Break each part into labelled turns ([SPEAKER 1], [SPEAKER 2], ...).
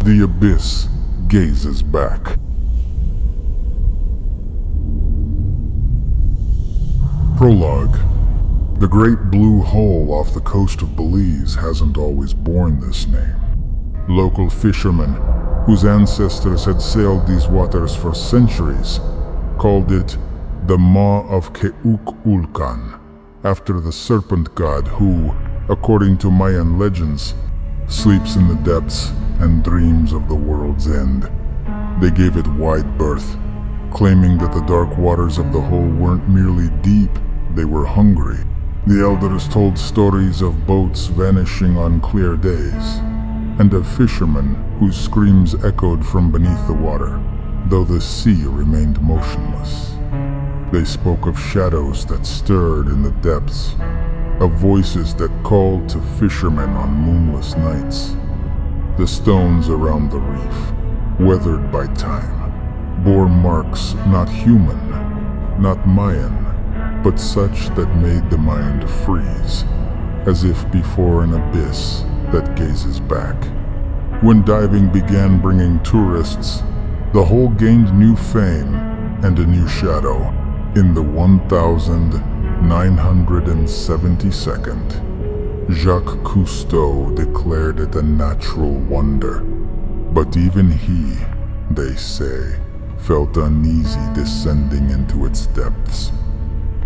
[SPEAKER 1] The abyss gazes back. Prologue. The great blue hole off the coast of Belize hasn't always borne this name. Local fishermen, whose ancestors had sailed these waters for centuries, called it the Maw of K'uk'ulkan, after the serpent god who, according to Mayan legends, sleeps in the depths and dreams of the world's end. They gave it wide berth, claiming that the dark waters of the hole weren't merely deep, they were hungry. The elders told stories of boats vanishing on clear days, and of fishermen whose screams echoed from beneath the water, though the sea remained motionless. They spoke of shadows that stirred in the depths, of voices that called to fishermen on moonless nights. The stones around the reef, weathered by time, bore marks not human, not Mayan, but such that made the mind freeze, as if before an abyss that gazes back. When diving began bringing tourists, the hole gained new fame and a new shadow. In the 1972nd, Jacques Cousteau declared it a natural wonder, but even he, they say, felt uneasy descending into its depths.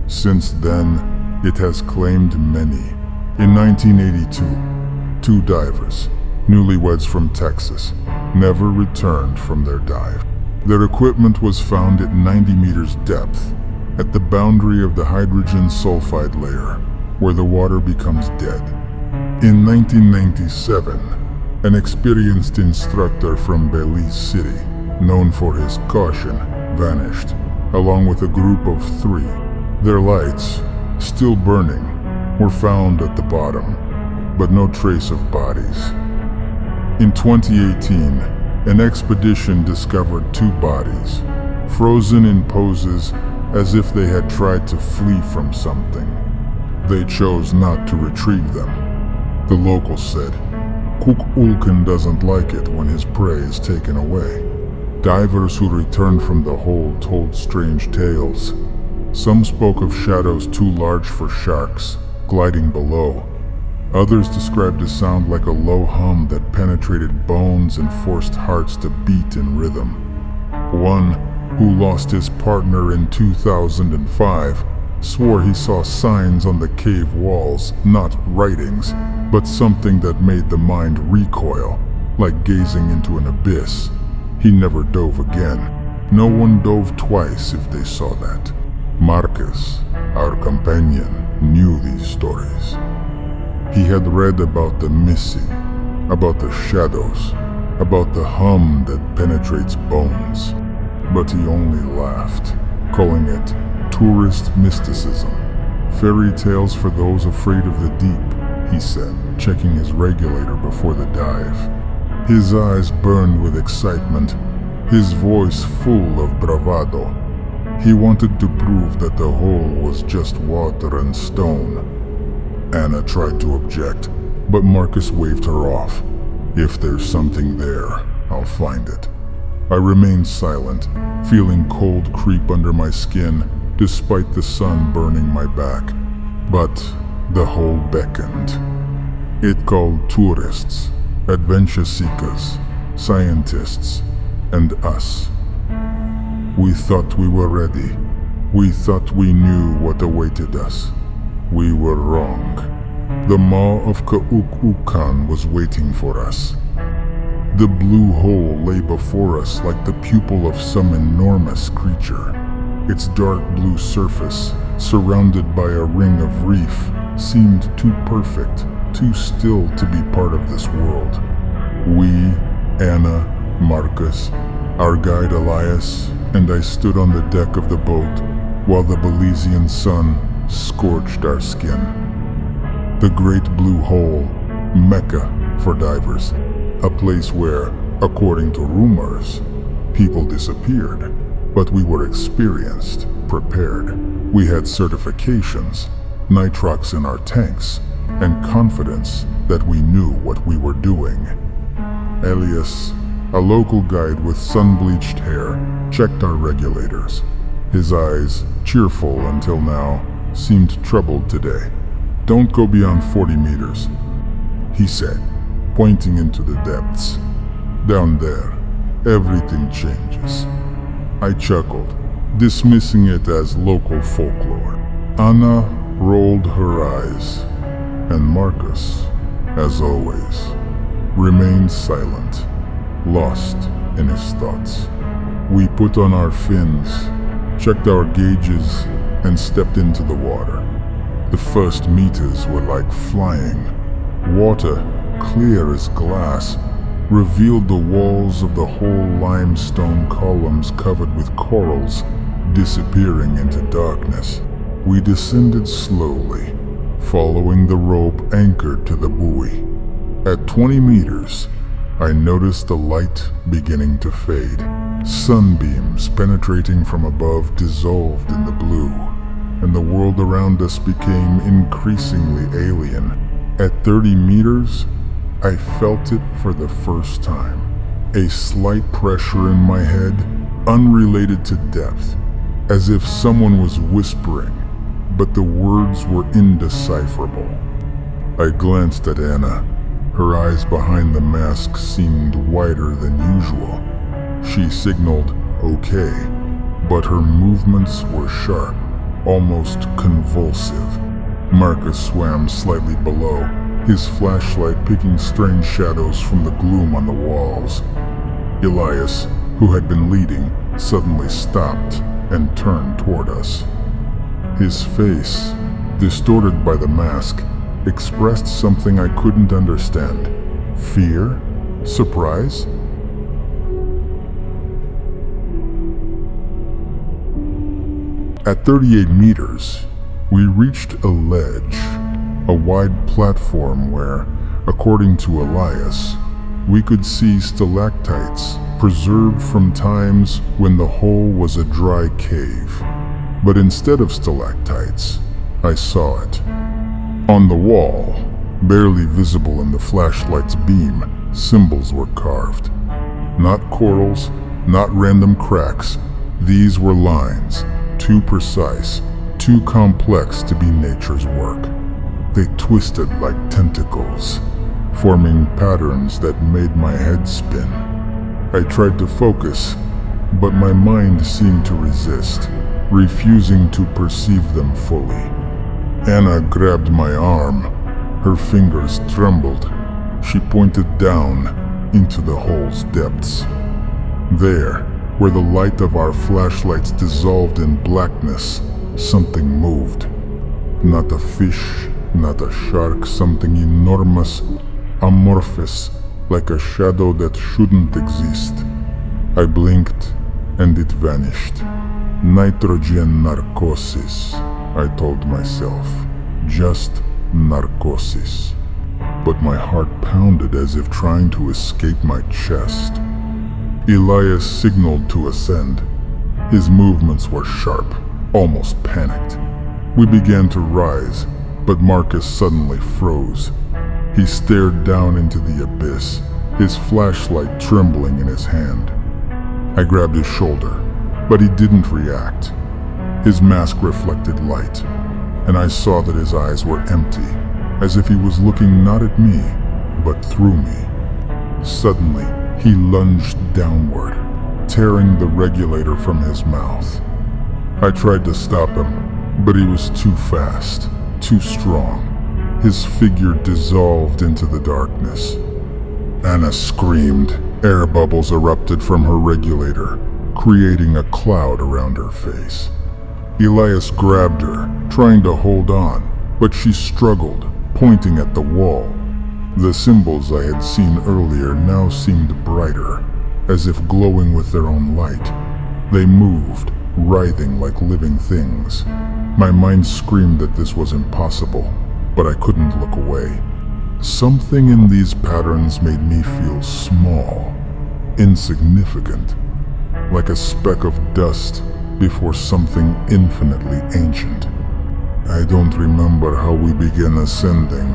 [SPEAKER 1] Since then, it has claimed many. In 1982, 2 divers, newlyweds from Texas, never returned from their dive. Their equipment was found at 90 meters depth, at the boundary of the hydrogen sulfide layer, where the water becomes dead. In 1997, an experienced instructor from Belize City, known for his caution, vanished, along with a group of 3. Their lights, still burning, were found at the bottom, but no trace of bodies. In 2018, an expedition discovered 2 bodies, frozen in poses as if they had tried to flee from something. They chose not to retrieve them. The locals said, K'uk'ulkan doesn't like it when his prey is taken away. Divers who returned from the hole told strange tales. Some spoke of shadows too large for sharks, gliding below. Others described a sound like a low hum that penetrated bones and forced hearts to beat in rhythm. One, who lost his partner in 2005, swore he saw signs on the cave walls, not writings, but something that made the mind recoil, like gazing into an abyss. He never dove again. No one dove twice if they saw that. Marcus, our companion, knew these stories. He had read about the missing, about the shadows, about the hum that penetrates bones. But he only laughed, calling it tourist mysticism. Fairy tales for those afraid of the deep, he said, checking his regulator before the dive. His eyes burned with excitement, his voice full of bravado. He wanted to prove that the hole was just water and stone. Anna tried to object, but Marcus waved her off. If there's something there, I'll find it. I remained silent, feeling cold creep under my skin, despite the sun burning my back. But the hole beckoned. It called tourists, adventure seekers, scientists, and us. We thought we were ready. We thought we knew what awaited us. We were wrong. The Maw of K'uk'ulkan was waiting for us. The blue hole lay before us like the pupil of some enormous creature. Its dark blue surface, surrounded by a ring of reef, seemed too perfect, too still to be part of this world. We, Anna, Marcus, our guide Elias, and I stood on the deck of the boat while the Belizean sun scorched our skin. The great blue hole, Mecca for divers, a place where, according to rumors, people disappeared. But we were experienced, prepared. We had certifications, nitrox in our tanks, and confidence that we knew what we were doing. Elias A local guide with sun-bleached hair checked our regulators. His eyes, cheerful until now, seemed troubled today. "Don't go beyond 40 meters, he said, pointing into the depths. "Down there, everything changes." I chuckled, dismissing it as local folklore. Anna rolled her eyes, and Marcus, as always, remained silent, lost in his thoughts. We put on our fins, checked our gauges, and stepped into the water. The first meters were like flying. Water, clear as glass, revealed the walls of the whole limestone columns covered with corals, disappearing into darkness. We descended slowly, following the rope anchored to the buoy. At 20 meters, I noticed the light beginning to fade. Sunbeams penetrating from above dissolved in the blue, and the world around us became increasingly alien. At 30 meters, I felt it for the first time. A slight pressure in my head, unrelated to depth, as if someone was whispering, but the words were indecipherable. I glanced at Anna. Her eyes behind the mask seemed wider than usual. She signaled okay, but her movements were sharp, almost convulsive. Marcus swam slightly below, his flashlight picking strange shadows from the gloom on the walls. Elias, who had been leading, suddenly stopped and turned toward us. His face, distorted by the mask, expressed something I couldn't understand. Fear? Surprise? At 38 meters, we reached a ledge, a wide platform where, according to Elias, we could see stalactites preserved from times when the hole was a dry cave. But instead of stalactites, I saw it. On the wall, barely visible in the flashlight's beam, symbols were carved. Not corals, not random cracks. These were lines, too precise, too complex to be nature's work. They twisted like tentacles, forming patterns that made my head spin. I tried to focus, but my mind seemed to resist, refusing to perceive them fully. Anna grabbed my arm. Her fingers trembled. She pointed down into the hole's depths. There, where the light of our flashlights dissolved in blackness, something moved. Not a fish, not a shark, something enormous, amorphous, like a shadow that shouldn't exist. I blinked, and it vanished. Nitrogen narcosis, I told myself. Just narcosis. But my heart pounded as if trying to escape my chest. Elias signaled to ascend. His movements were sharp, almost panicked. We began to rise, but Marcus suddenly froze. He stared down into the abyss, his flashlight trembling in his hand. I grabbed his shoulder, but he didn't react. His mask reflected light, and I saw that his eyes were empty, as if he was looking not at me, but through me. Suddenly, he lunged downward, tearing the regulator from his mouth. I tried to stop him, but he was too fast, too strong. His figure dissolved into the darkness. Anna screamed. Air bubbles erupted from her regulator, creating a cloud around her face. Elias grabbed her, trying to hold on, but she struggled, pointing at the wall. The symbols I had seen earlier now seemed brighter, as if glowing with their own light. They moved, writhing like living things. My mind screamed that this was impossible, but I couldn't look away. Something in these patterns made me feel small, insignificant, like a speck of dust before something infinitely ancient. I don't remember how we began ascending.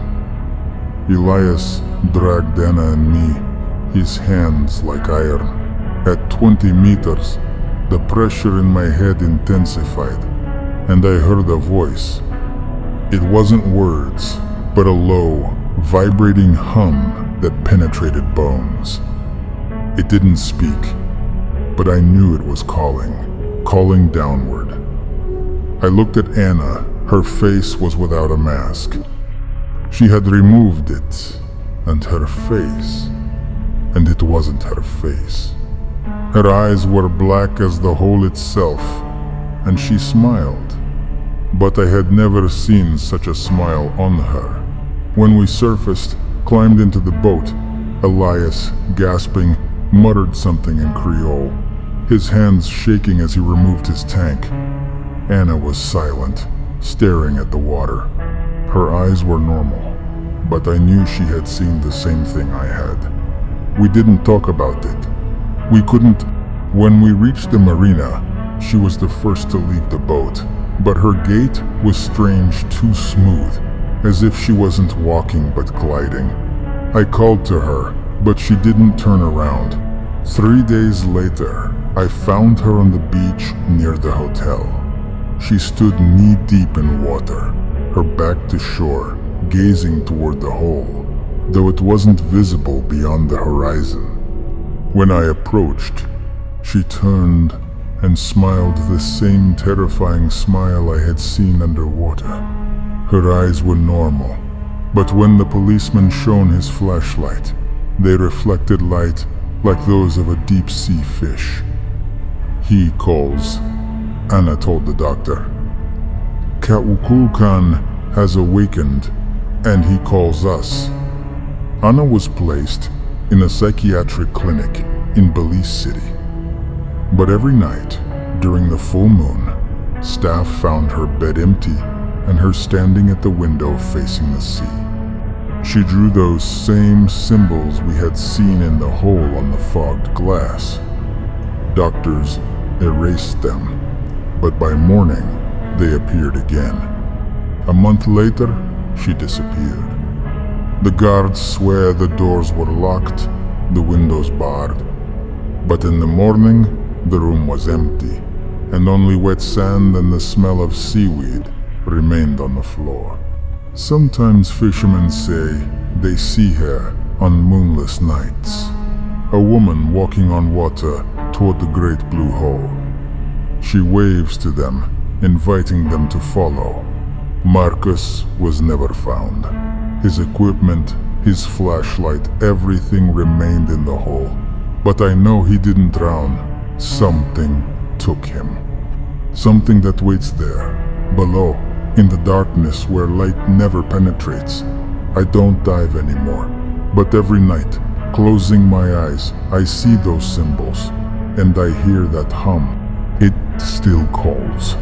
[SPEAKER 1] Elias dragged Anna and me his hands like iron. At 20 meters, the pressure in my head intensified, and I heard a voice. It wasn't words, but a low, vibrating hum that penetrated bones. It didn't speak, but I knew it was calling downward. I looked at Anna. Her face was without a mask. She had removed it, and her face, and it wasn't her face. Her eyes were black as the hole itself, and she smiled. But I had never seen such a smile on her. When we surfaced, climbed into the boat, Elias, gasping, muttered something in Creole, his hands shaking as he removed his tank. Anna was silent, staring at the water. Her eyes were normal, but I knew she had seen the same thing I had. We didn't talk about it. We couldn't. When we reached the marina, she was the first to leave the boat, but her gait was strange, too smooth, as if she wasn't walking but gliding. I called to her, but she didn't turn around. 3 days later, I found her on the beach near the hotel. She stood knee-deep in water, her back to shore, gazing toward the hole, though it wasn't visible beyond the horizon. When I approached, she turned and smiled the same terrifying smile I had seen underwater. Her eyes were normal, but when the policeman shone his flashlight, they reflected light like those of a deep-sea fish. He calls, Anna told the doctor. K'uk'ulkan has awakened, and he calls us. Anna was placed in a psychiatric clinic in Belize City. But every night, during the full moon, staff found her bed empty and her standing at the window facing the sea. She drew those same symbols we had seen in the hole on the fogged glass. Doctors erased them, but by morning, they appeared again. A month later, she disappeared. The guards swear the doors were locked, the windows barred. But in the morning, the room was empty, and only wet sand and the smell of seaweed remained on the floor. Sometimes fishermen say they see her on moonless nights. A woman walking on water toward the great blue hole. She waves to them, inviting them to follow. Marcus was never found. His equipment, his flashlight, everything remained in the hole. But I know he didn't drown. Something took him. Something that waits there, below, in the darkness where light never penetrates. I don't dive anymore, but every night, closing my eyes, I see those symbols, and I hear that hum. It still calls.